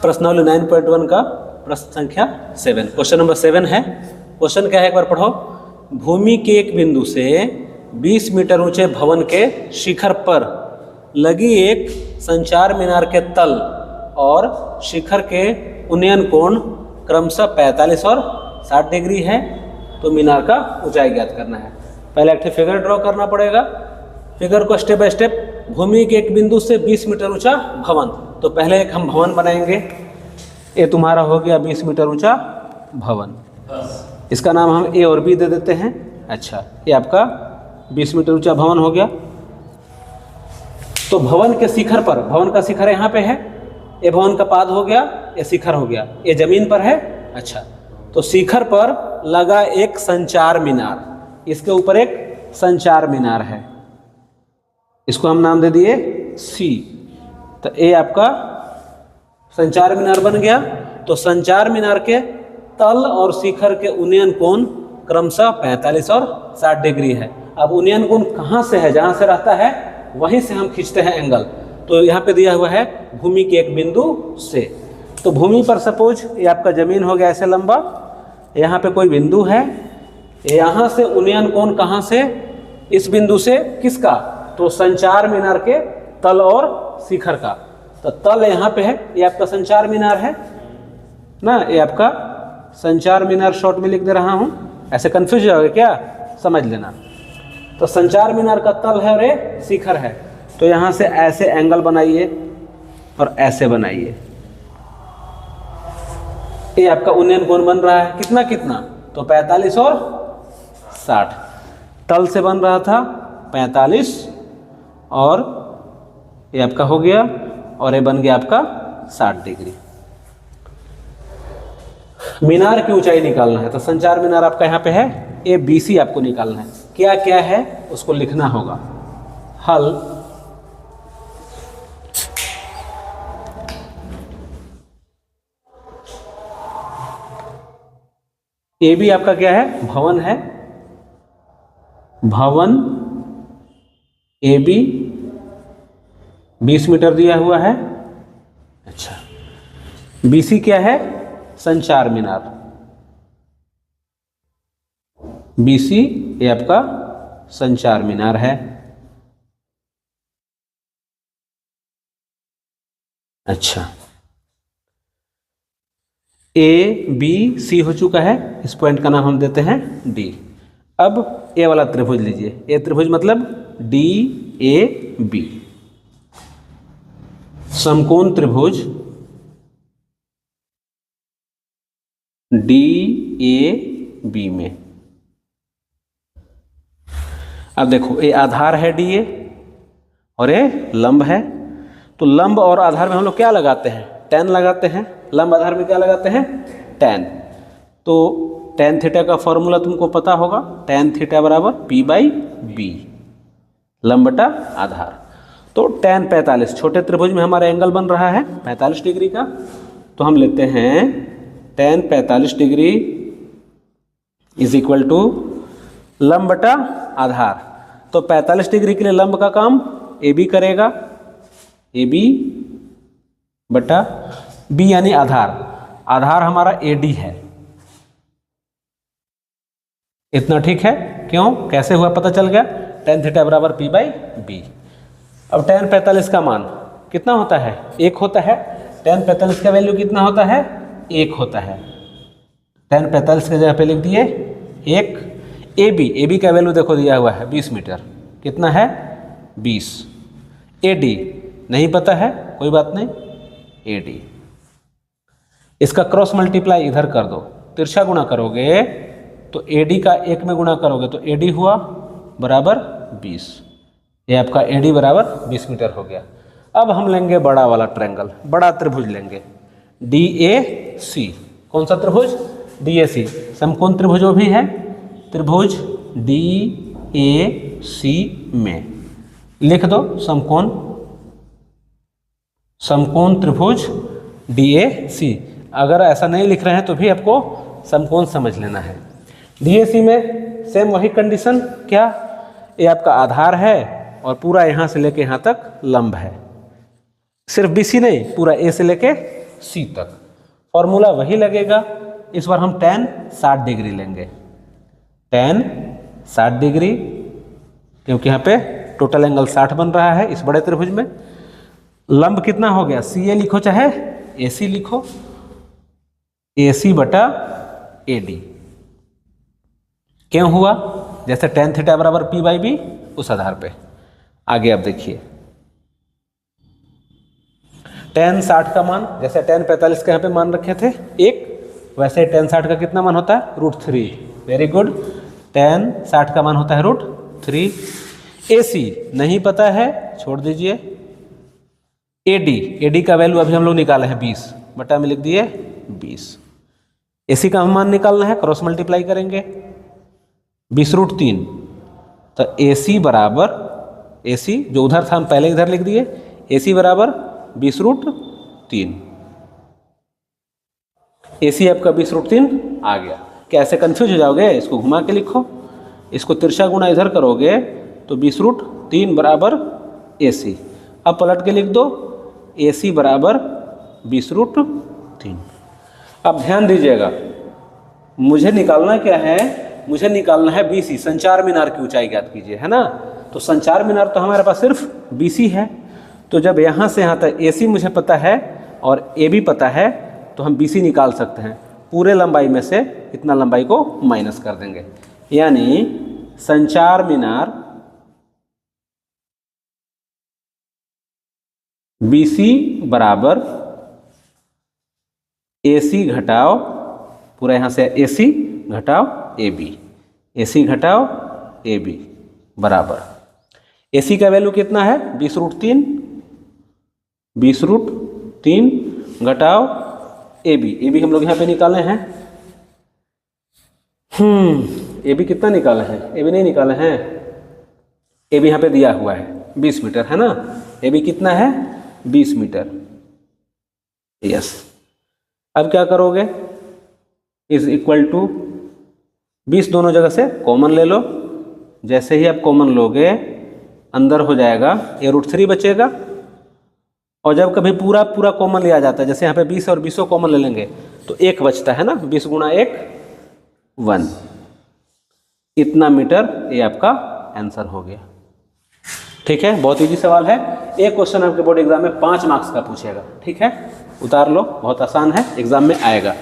प्रश्नावली 9.1 का प्रश्न संख्या 7, क्वेश्चन नंबर 7 है। क्वेश्चन क्या है एक बार पढ़ो। भूमि के एक बिंदु से 20 मीटर ऊंचे भवन के शिखर पर लगी एक संचार मीनार के तल और शिखर के उन्नयन कोण क्रमशः 45 और 60 डिग्री है, तो मीनार का ऊंचाई ज्ञात करना है। पहले एक फिगर ड्रॉ करना पड़ेगा। फिगर को स्टेप बाय स्टेप, भूमि के एक बिंदु से 20 मीटर ऊंचा भवन, तो पहले एक हम भवन बनाएंगे। ये तुम्हारा हो गया 20 मीटर ऊंचा भवन, इसका नाम हम ए और बी दे देते हैं। अच्छा, ये आपका 20 मीटर ऊंचा भवन हो गया। तो भवन के शिखर पर, भवन का शिखर यहाँ पे है, ये भवन का पाद हो गया, ये शिखर हो गया, ये जमीन पर है। अच्छा, तो शिखर पर लगा एक संचार मीनार, इसके ऊपर एक संचार मीनार है, इसको हम नाम दे दिए सी। तो ये आपका संचार मीनार बन गया। तो संचार मीनार के तल और शिखर के उन्नयन कोण क्रमशः 45 और 60 डिग्री है। अब उन्नयन कोण कहाँ से है? जहाँ से रहता है वहीं से हम खींचते हैं एंगल। तो यहाँ पे दिया हुआ है भूमि के एक बिंदु से। तो भूमि पर सपोज ये आपका जमीन हो गया ऐसे लंबा, यहाँ पे कोई बिंदु है, यहाँ से उन्नयन कोण कहाँ से? इस बिंदु से, किसका? तो संचार मीनार के तल और शिखर का। तो तल यहाँ पे है, ये आपका संचार मीनार है ना, ये आपका संचार मीनार शॉर्ट में लिख दे रहा हूँ, ऐसे कंफ्यूज हो गया क्या? समझ लेना। तो संचार मीनार का तल है और ये शिखर है। तो यहाँ से ऐसे एंगल बनाइए और ऐसे बनाइए, ये आपका उन्नयन कोण बन रहा है। कितना कितना? तो 45 और 60। तल से बन रहा था 45 और ये आपका हो गया, और ये बन गया आपका 60 डिग्री। मीनार की ऊंचाई निकालना है, तो संचार मीनार आपका यहाँ पे है, ए बी सी आपको निकालना है। क्या क्या है उसको लिखना होगा। हल ए बी आपका क्या है? भवन है, भवन ए बी 20 मीटर दिया हुआ है। अच्छा, बी सी क्या है? संचार मीनार, बी सी ये आपका संचार मीनार है। अच्छा, ए बी सी हो चुका है, इस पॉइंट का नाम हम देते हैं डी। अब ए वाला त्रिभुज लीजिए, ए त्रिभुज मतलब डी ए बी, समकोण त्रिभुज डी ए बी में। अब देखो, ये आधार है डी ए और ये लंब है। तो लंब और आधार में हम लोग क्या लगाते हैं? tan लगाते हैं। लंब आधार में क्या लगाते हैं? tan। तो tan थीटा का फॉर्मूला तुमको पता होगा, tan थीटा बराबर p बाई बी, लंब बटा आधार। तो tan 45, छोटे त्रिभुज में हमारा एंगल बन रहा है 45 डिग्री का, तो हम लेते हैं tan 45 degree is equal to लंब बटा आधार। तो 45 डिग्री के लिए लंब का काम ए बी करेगा, ए बी बटा बी यानी आधार। आधार हमारा ए डी है। इतना ठीक है? क्यों, कैसे हुआ पता चल गया? tan थीटा बराबर p बाई बी। अब tan 45 का मान कितना होता है? 1 होता है। tan 45 का वैल्यू कितना होता है? 1 होता है। tan 45 के जगह पे लिख दिए 1। ए बी का वैल्यू देखो दिया हुआ है 20 मीटर, कितना है? 20। ए डी नहीं पता है, कोई बात नहीं, ए डी। इसका क्रॉस मल्टीप्लाई इधर कर दो, तिरछा गुणा करोगे तो ए डी का 1 में गुणा करोगे तो ए डी हुआ बराबर 20। ये आपका ए डी बराबर 20 मीटर हो गया। अब हम लेंगे बड़ा वाला ट्रायंगल, बड़ा त्रिभुज लेंगे डी ए सी। कौन सा त्रिभुज? डी ए सी। समकोण त्रिभुज वो भी है, त्रिभुज डी ए सी में लिख दो समकोण त्रिभुज डी ए सी। अगर ऐसा नहीं लिख रहे हैं तो भी आपको समकोण समझ लेना है। डी ए सी में सेम वही कंडीशन, क्या? ये आपका आधार है, और पूरा यहाँ से लेके यहाँ तक लंब है, सिर्फ BC नहीं, पूरा A से लेके C तक। फॉर्मूला वही लगेगा, इस बार हम tan 60 डिग्री लेंगे, tan 60 डिग्री, क्योंकि यहाँ पे टोटल एंगल 60 बन रहा है इस बड़े त्रिभुज में। लंब कितना हो गया, CA लिखो चाहे AC लिखो, AC बटा AD। क्यों हुआ, जैसे tan थीटा बराबर P/B, उस आधार पे। आगे आप देखिए, tan 60 का मान, जैसे tan 45 के यहाँ पे मान रखे थे 1, वैसे tan 60 का कितना मान होता है, √3। वेरी गुड, tan 60 का मान होता है √3। AC नहीं पता है, छोड़ दीजिए। AD का वैल्यू अभी हम लोग निकाले हैं 20, बटा में लिख दिए 20। AC का मान निकालना है, क्रॉस मल्टीप्लाई करेंगे 20√3, तो AC बराबर, AC जो उधर था हम पहले इधर लिख दिए, AC बराबर 20√3। AC आपका 20√3 आ गया। क्या ऐसे कंफ्यूज हो जाओगे, इसको घुमा के लिखो, इसको तिरछा गुणा इधर करोगे तो 20√3 बराबर AC। अब पलट के लिख दो, AC बराबर 20√3। अब ध्यान दीजिएगा, मुझे निकालना क्या है, मुझे निकालना है BC, संचार मीनार की ऊंचाई ज्ञात कीजिए, है ना। तो संचार मीनार तो हमारे पास सिर्फ BC है, तो जब यहाँ से यहाँ तक AC मुझे पता है और AB पता है, तो हम BC निकाल सकते हैं। पूरे लंबाई में से इतना लंबाई को माइनस कर देंगे, यानी संचार मीनार BC बराबर AC घटाओ, पूरा यहाँ से AC घटाओ AB, AC घटाओ AB बराबर, AC का वैल्यू कितना है 20√3, 20√3 घटाओ AB हम लोग यहाँ पे निकाले हैं। AB कितना निकाले हैं, AB नहीं निकाले हैं, AB यहाँ पे दिया हुआ है 20 मीटर, है ना। AB कितना है 20 मीटर, यस। अब क्या करोगे, इज इक्वल टू 20 दोनों जगह से कॉमन ले लो, जैसे ही आप कॉमन लोगे अंदर हो जाएगा, ये √3 बचेगा, और जब कभी पूरा कॉमन लिया जाता है, जैसे यहाँ पे 20 और 20 कॉमन ले लेंगे तो 1 बचता है ना, 20 गुणा 1 1, इतना मीटर, ये आपका आंसर हो गया। ठीक है, बहुत इजी सवाल है। एक क्वेश्चन आपके बोर्ड एग्जाम में 5 मार्क्स का पूछेगा, ठीक है, उतार लो, बहुत आसान है, एग्जाम में आएगा।